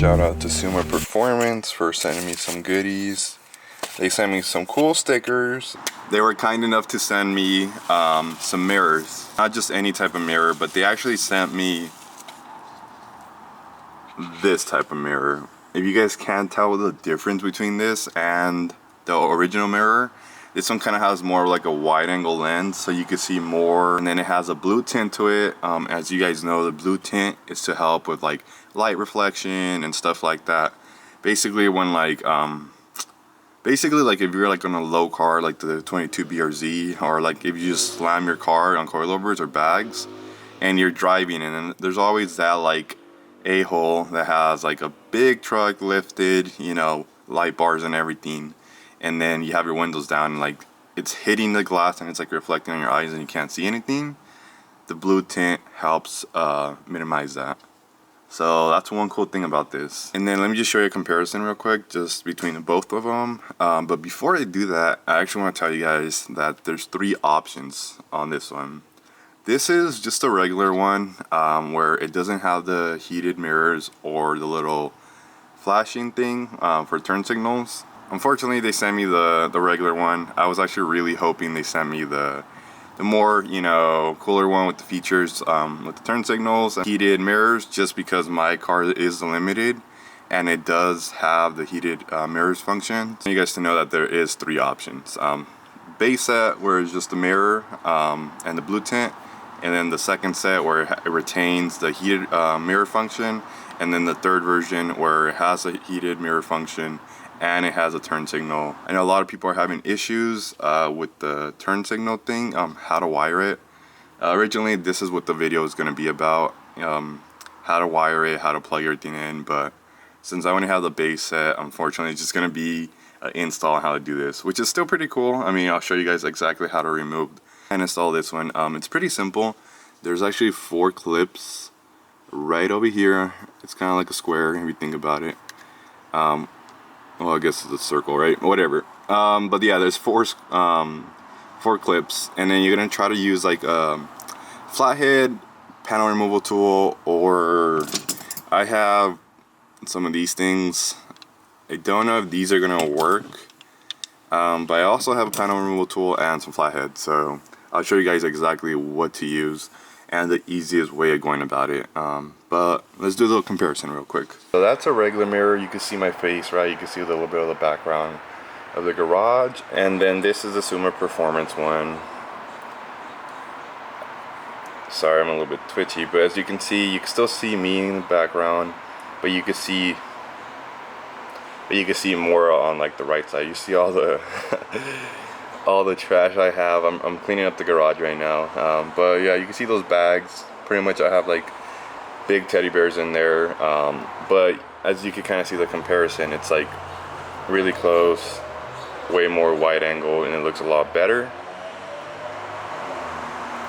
Shout out to Suma Performance for sending me some goodies. They sent me some cool stickers. They were kind enough to send me some mirrors. Not just any type of mirror, but they actually sent me this type of mirror. If you guys can't tell the difference between this and the original mirror, this one kind of has more like a wide angle lens, so you can see more. And then it has a blue tint to it. As you guys know, the blue tint is to help with like light reflection and stuff like that. Basically when like if you're like on a low car like the 22 BRZ, or like if you just slam your car on coilovers or bags and you're driving, and then there's always that like a-hole that has like a big truck lifted, you know, light bars and everything, and then you have your windows down and like it's hitting the glass and it's like reflecting on your eyes and you can't see anything. The blue tint helps minimize that. So that's one cool thing about this. And then let me just show you a comparison real quick just between the both of them. But before I do that, I actually want to tell you guys that there's 3 options on this one. This is just a regular one where it doesn't have the heated mirrors or the little flashing thing for turn signals. Unfortunately, they sent me the regular one. I was actually really hoping they sent me the more, you know, cooler one with the features with the turn signals and heated mirrors, just because my car is limited and it does have the heated mirrors function. So you guys to know that there is 3 options. Base set, where it's just the mirror and the blue tint, and then the second set where it retains the heated mirror function, and then the third version where it has a heated mirror function and it has a turn signal. I know a lot of people are having issues with the turn signal thing, how to wire it. Originally, this is what the video is going to be about, how to wire it, how to plug everything in, but since I only have the base set, unfortunately, it's just going to be an install on how to do this, which is still pretty cool. I mean, I'll show you guys exactly how to remove and install this one. It's pretty simple. There's actually 4 clips right over here. It's kind of like a square if you think about it. Well, I guess it's a circle, right? Whatever. But yeah, there's 4 clips, and then you're gonna try to use like a flathead panel removal tool, or I have some of these things. I don't know if these are gonna work, but I also have a panel removal tool and some flatheads, so I'll show you guys exactly what to use and the easiest way of going about it. But let's do a little comparison real quick. So that's a regular mirror. You can see my face, right? You can see a little bit of the background of the garage. And then this is the Suma Performance one. Sorry, I'm a little bit twitchy, but as you can see, you can still see me in the background, but you can see more on like the right side. You see all the all the trash I have. I'm cleaning up the garage right now, but yeah, you can see those bags. Pretty much I have like big teddy bears in there, but as you can kind of see the comparison, it's like really close, way more wide angle, and it looks a lot better.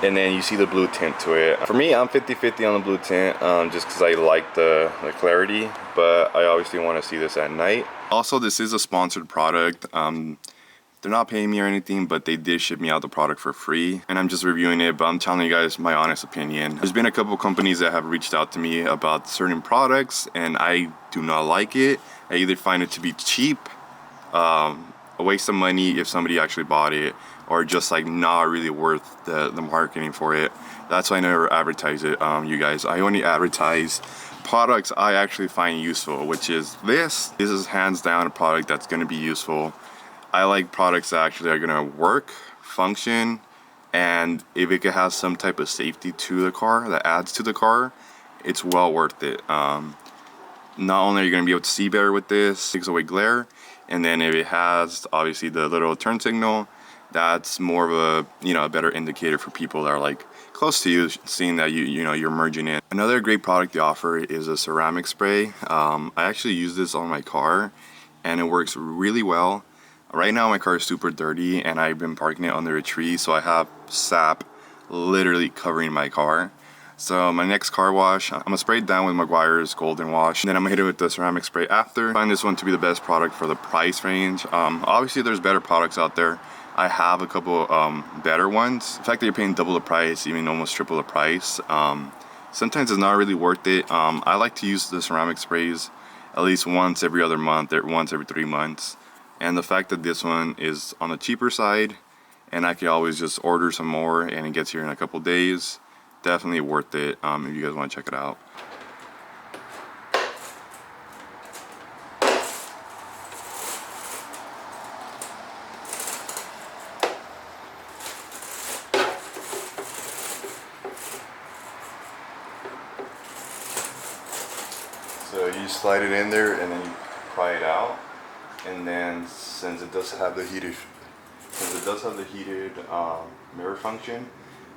And then you see the blue tint to it. For me, I'm 50-50 on the blue tint, just because I like the clarity, but I obviously want to see this at night. Also, this is a sponsored product. They're not paying me or anything, but they did ship me out the product for free, and I'm just reviewing it, but I'm telling you guys my honest opinion. There's been a couple companies that have reached out to me about certain products, and I do not like it. I either find it to be cheap, a waste of money if somebody actually bought it, or just like not really worth the marketing for it. That's why I never advertise it, you guys. I only advertise products I actually find useful, which is this. This is hands down a product that's going to be useful. I like products that actually are gonna work, function, and if it has some type of safety to the car, that adds to the car, it's well worth it. Not only are you gonna be able to see better with this, takes away glare, and then if it has obviously the little turn signal, that's more of a, you know, a better indicator for people that are like close to you, seeing that you're merging in. Another great product they offer is a ceramic spray. I actually use this on my car, and it works really well. Right now my car is super dirty and I've been parking it under a tree, so I have sap literally covering my car. So my next car wash, I'm gonna spray it down with Meguiar's Golden Wash, and then I'm gonna hit it with the ceramic spray after. I find this one to be the best product for the price range. Obviously there's better products out there. I have a couple better ones. The fact that you're paying double the price, even almost triple the price, sometimes it's not really worth it. I like to use the ceramic sprays at least once every other month or once every 3 months. And the fact that this one is on the cheaper side, and I can always just order some more and it gets here in a couple days, definitely worth it if you guys want to check it out. So you slide it in there and then you pry it out, and then since it does have the heated mirror function,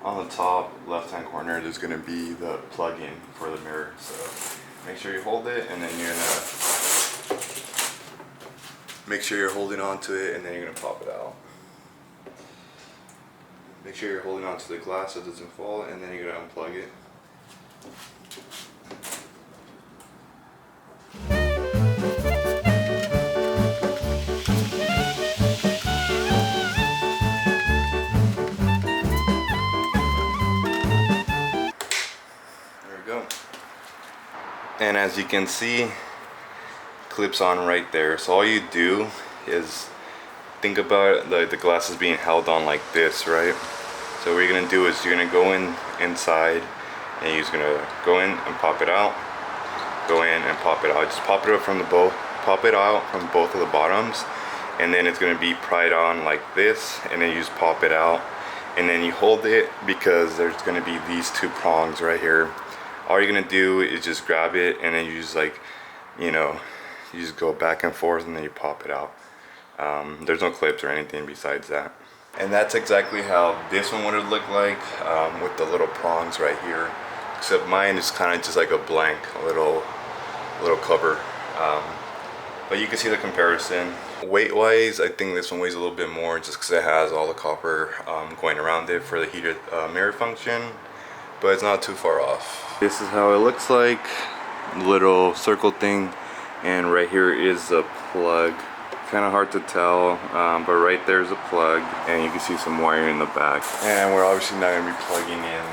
on the top left hand corner there's going to be the plug-in for the mirror. So make sure you hold it, and then you're gonna make sure you're holding on to it, and then you're gonna pop it out. Make sure you're holding on to the glass so it doesn't fall, and then you're gonna unplug it. And as you can see, clips on right there. So all you do is think about the glasses being held on like this, right? So what you're gonna do is you're gonna go inside, and you're just gonna go in and pop it out, go in and pop it out. Just pop it out from both of the bottoms, and then it's gonna be pried on like this, and then you just pop it out, and then you hold it because there's gonna be these two prongs right here. All you're gonna do is just grab it, and then you just you just go back and forth, and then you pop it out. There's no clips or anything besides that. And that's exactly how this one would look like, with the little prongs right here. Except mine is kind of just like a blank little cover. But you can see the comparison. Weight-wise, I think this one weighs a little bit more just because it has all the copper going around it for the heated mirror function. But it's not too far off. This is how it looks like, little circle thing, and right here is a plug. Kind of hard to tell, but right there's a plug, and you can see some wire in the back. And we're obviously not going to be plugging in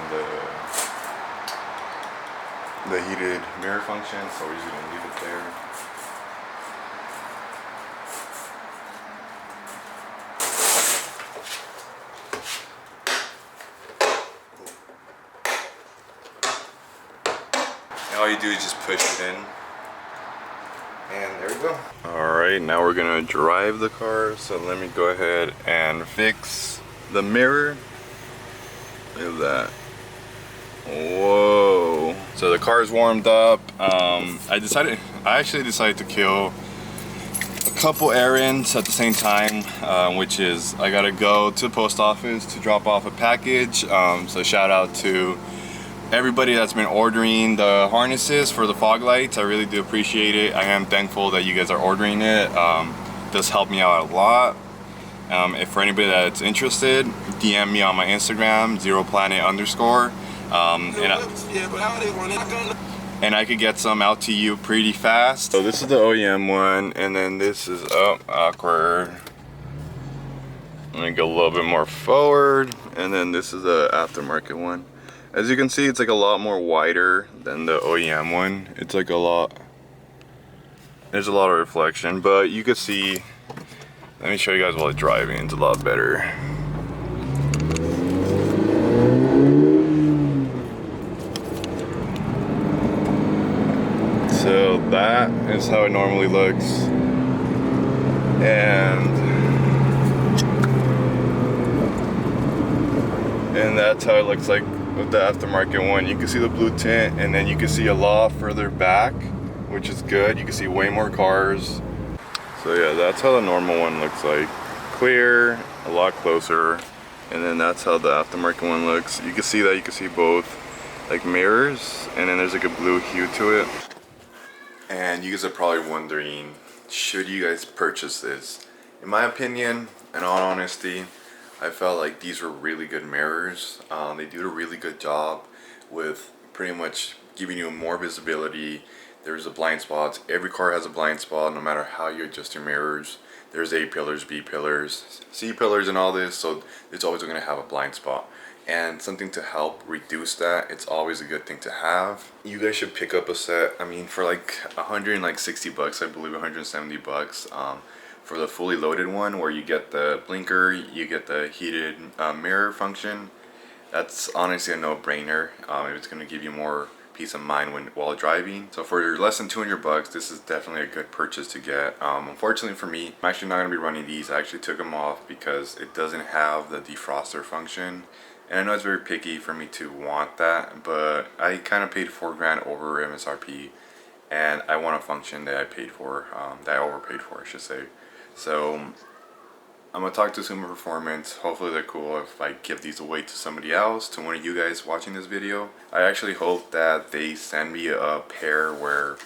the heated mirror function, so we're just going to leave it there. All you do is just push it in, and there we go. Alright, now we're gonna drive the car, so let me go ahead and fix the mirror. Look at that. Whoa. So the car is warmed up. I actually decided to kill a couple errands at the same time, which is I gotta go to the post office to drop off a package. So shout out to everybody that's been ordering the harnesses for the fog lights. I really do appreciate it. I am thankful that you guys are ordering it. Does help me out a lot. If for anybody that's interested, DM me on my Instagram, 0planet_, and I could get some out to you pretty fast. So this is the OEM one, and then this is awkward. Let me go a little bit more forward, and then this is the aftermarket one. As you can see, it's like a lot more wider than the OEM one. It's like there's a lot of reflection, but you can see, let me show you guys while driving, it's a lot better. So that is how it normally looks. And that's how it looks like with the aftermarket one. You can see the blue tint, and then you can see a lot further back, which is good. You can see way more cars. So yeah, that's how the normal one looks like. Clear, a lot closer, and then that's how the aftermarket one looks. You can see that, you can see both like mirrors, and then there's like a blue hue to it. And you guys are probably wondering, should you guys purchase this? In my opinion, in all honesty, I felt like these were really good mirrors. They do a really good job with pretty much giving you more visibility. There's a blind spots. Every car has a blind spot, no matter how you adjust your mirrors. There's A pillars, B pillars, C pillars, and all this, so it's always going to have a blind spot. and something to help reduce that. It's always a good thing to have. You guys should pick up a set. I mean, for like 160 bucks, I believe 170 bucks. For the fully loaded one, where you get the blinker, you get the heated mirror function. That's honestly a no-brainer. It's going to give you more peace of mind while driving. So for less than 200 bucks, this is definitely a good purchase to get. Unfortunately for me, I'm actually not going to be running these. I actually took them off because it doesn't have the defroster function. And I know it's very picky for me to want that, but I kind of paid $4 over MSRP, and I want a function that I paid for, that I overpaid for, I should say. So I'm gonna talk to Suma Performance. Hopefully they're cool if I give these away to somebody else, to one of you guys watching this video. I actually hope that they send me a pair where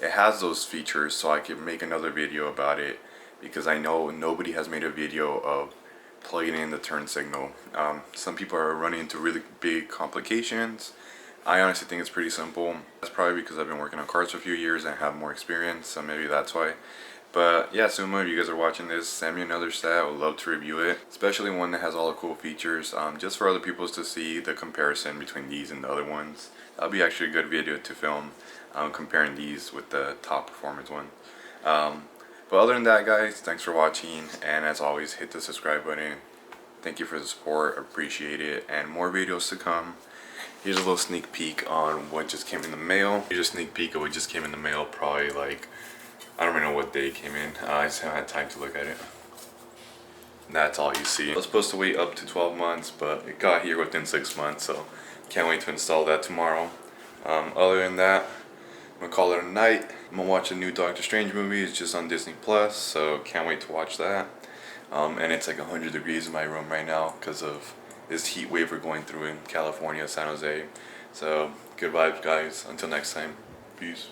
it has those features so I can make another video about it, because I know nobody has made a video of plugging in the turn signal. Some people are running into really big complications. I honestly think it's pretty simple. That's probably because I've been working on cars for a few years and have more experience, so maybe that's why. But yeah, Suma, if you guys are watching this, send me another set. I would love to review it, especially one that has all the cool features, just for other people to see the comparison between these and the other ones. That'll be actually a good video to film, comparing these with the top performance one. But other than that, guys, thanks for watching, and as always, hit the subscribe button. Thank you for the support, appreciate it, and more videos to come. Here's a little sneak peek on what just came in the mail. Here's a sneak peek of what just came in the mail, probably like, I don't even know what day it came in. I just haven't had time to look at it. That's all you see. I was supposed to wait up to 12 months, but it got here within 6 months, so can't wait to install that tomorrow. Other than that, I'm gonna call it a night. I'm gonna watch a new Doctor Strange movie. It's just on Disney Plus, so can't wait to watch that. And it's like 100 degrees in my room right now because of this heat wave we're going through in California, San Jose. So good vibes, guys. Until next time, peace.